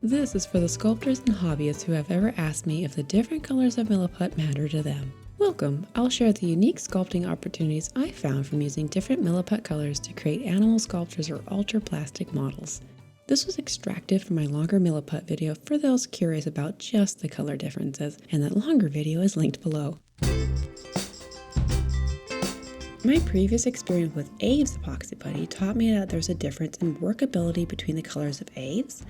This is for the sculptors and hobbyists who have ever asked me if the different colors of Milliput matter to them. Welcome! I'll share the unique sculpting opportunities I found from using different Milliput colors to create animal sculptures or ultra-plastic models. This was extracted from my longer Milliput video for those curious about just the color differences, and that longer video is linked below. My previous experience with Aves epoxy putty taught me that there's a difference in workability between the colors of Aves,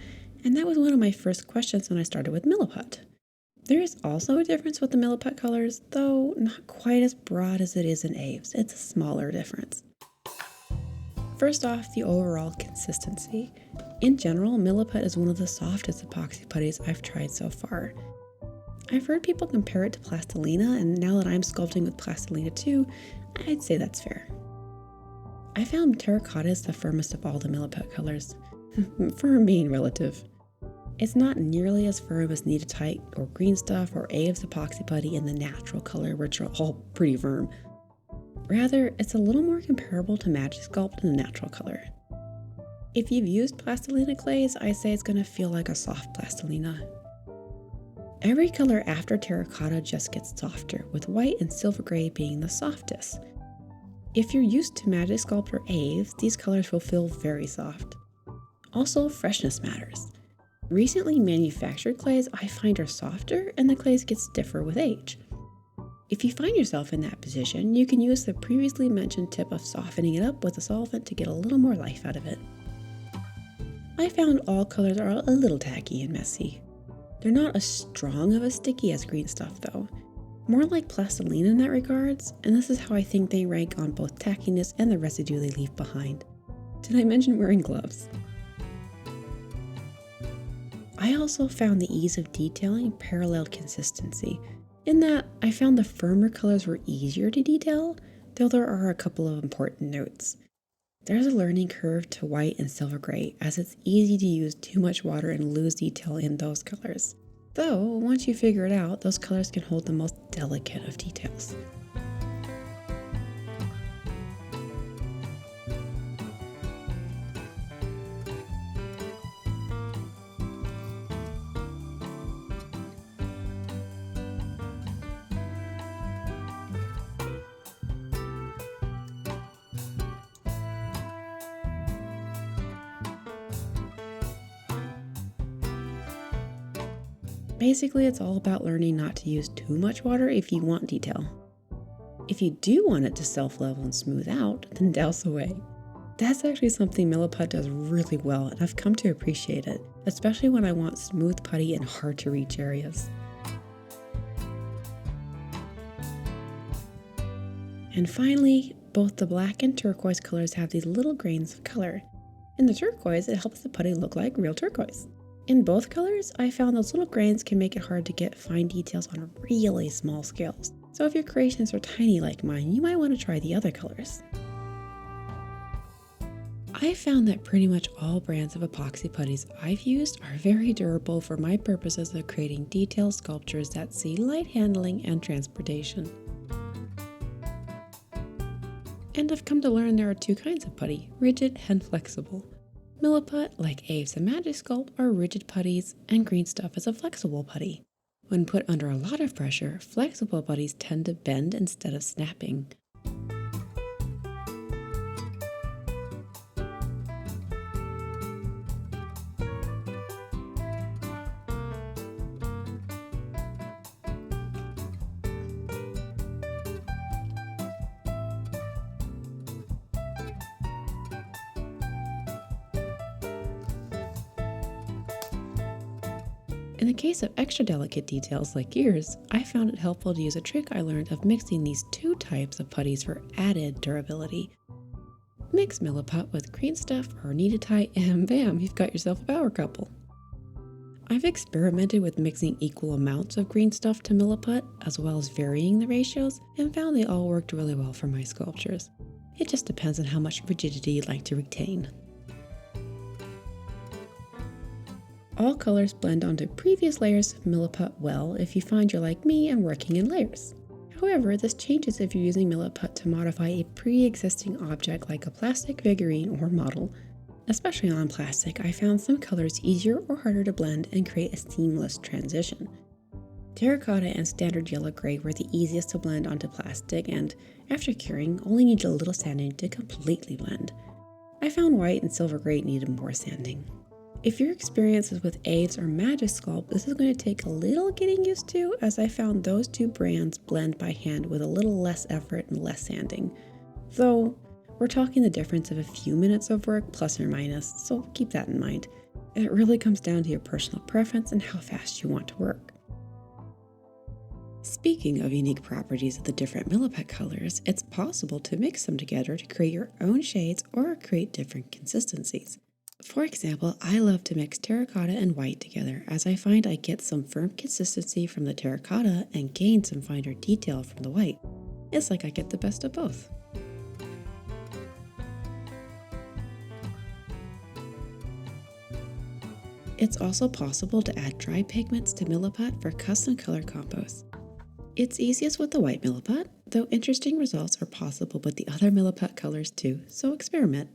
and that was one of my first questions when I started with Milliput. There is also a difference with the Milliput colors, though not quite as broad as it is in Aves. It's a smaller difference. First off, the overall consistency. In general, Milliput is one of the softest epoxy putties I've tried so far. I've heard people compare it to plastilina, and now that I'm sculpting with plastilina too, I'd say that's fair. I found terracotta is the firmest of all the Milliput colors. Firm being relative. It's not nearly as firm as Kneadetite or green stuff or Aves epoxy putty in the natural color, which are all pretty firm. Rather, it's a little more comparable to Magic Sculpt in the natural color. If you've used plastilina clays, I say it's going to feel like a soft plastilina. Every color after terracotta just gets softer, with white and silver gray being the softest. If you're used to Magic Sculpt or Aves, these colors will feel very soft. Also, freshness matters. Recently manufactured clays I find are softer, and the clays get stiffer with age. If you find yourself in that position, you can use the previously mentioned tip of softening it up with a solvent to get a little more life out of it. I found all colors are a little tacky and messy. They're not as strong of a sticky as green stuff though. More like plastilina in that regards, and this is how I think they rank on both tackiness and the residue they leave behind. Did I mention wearing gloves? I also found the ease of detailing paralleled consistency, in that I found the firmer colors were easier to detail, though there are a couple of important notes. There's a learning curve to white and silver gray, as it's easy to use too much water and lose detail in those colors. Though, once you figure it out, those colors can hold the most delicate of details. Basically, it's all about learning not to use too much water if you want detail. If you do want it to self-level and smooth out, then douse away. That's actually something Milliput does really well, and I've come to appreciate it, especially when I want smooth putty in hard-to-reach areas. And finally, both the black and turquoise colors have these little grains of color. In the turquoise, it helps the putty look like real turquoise. In both colors, I found those little grains can make it hard to get fine details on really small scales. So if your creations are tiny like mine, you might want to try the other colors. I found that pretty much all brands of epoxy putties I've used are very durable for my purposes of creating detailed sculptures that see light handling and transportation. And I've come to learn there are two kinds of putty, rigid and flexible. Milliput, like Aves and Magic Sculpt, are rigid putties, and green stuff is a flexible putty. When put under a lot of pressure, flexible putties tend to bend instead of snapping. In the case of extra delicate details like ears, I found it helpful to use a trick I learned of mixing these two types of putties for added durability. Mix Milliput with green stuff or Kneadetite and bam, you've got yourself a power couple. I've experimented with mixing equal amounts of green stuff to Milliput, as well as varying the ratios, and found they all worked really well for my sculptures. It just depends on how much rigidity you'd like to retain. All colors blend onto previous layers of Milliput well if you find you're like me and working in layers. However, this changes if you're using Milliput to modify a pre-existing object like a plastic figurine or model. Especially on plastic, I found some colors easier or harder to blend and create a seamless transition. Terracotta and standard yellow gray were the easiest to blend onto plastic, and after curing, only needed a little sanding to completely blend. I found white and silver gray needed more sanding. If your experience is with Aves or Magisculpt, this is going to take a little getting used to, as I found those two brands blend by hand with a little less effort and less sanding. Though, we're talking the difference of a few minutes of work, plus or minus, so keep that in mind. It really comes down to your personal preference and how fast you want to work. Speaking of unique properties of the different Milliput colors, it's possible to mix them together to create your own shades or create different consistencies. For example, I love to mix terracotta and white together, as I find I get some firm consistency from the terracotta and gain some finer detail from the white. It's like I get the best of both. It's also possible to add dry pigments to Milliput for custom color combos. It's easiest with the white Milliput, though interesting results are possible with the other Milliput colors too, so experiment.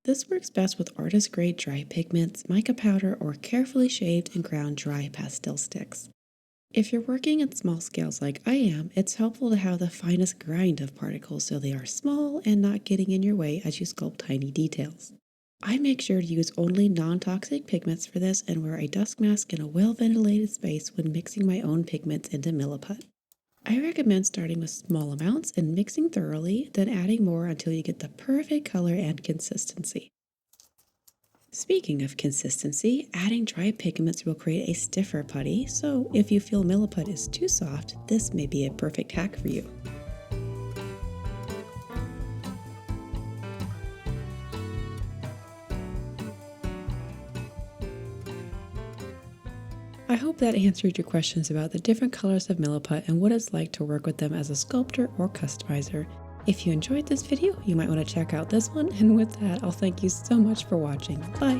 This works best with artist-grade dry pigments, mica powder, or carefully shaved and ground dry pastel sticks. If you're working at small scales like I am, it's helpful to have the finest grind of particles so they are small and not getting in your way as you sculpt tiny details. I make sure to use only non-toxic pigments for this and wear a dust mask in a well-ventilated space when mixing my own pigments into Milliput. I recommend starting with small amounts and mixing thoroughly, then adding more until you get the perfect color and consistency. Speaking of consistency, adding dry pigments will create a stiffer putty, so if you feel Milliput is too soft, this may be a perfect hack for you. I hope that answered your questions about the different colors of Milliput and what it's like to work with them as a sculptor or customizer. If you enjoyed this video, you might want to check out this one, and with that, I'll thank you so much for watching. Bye!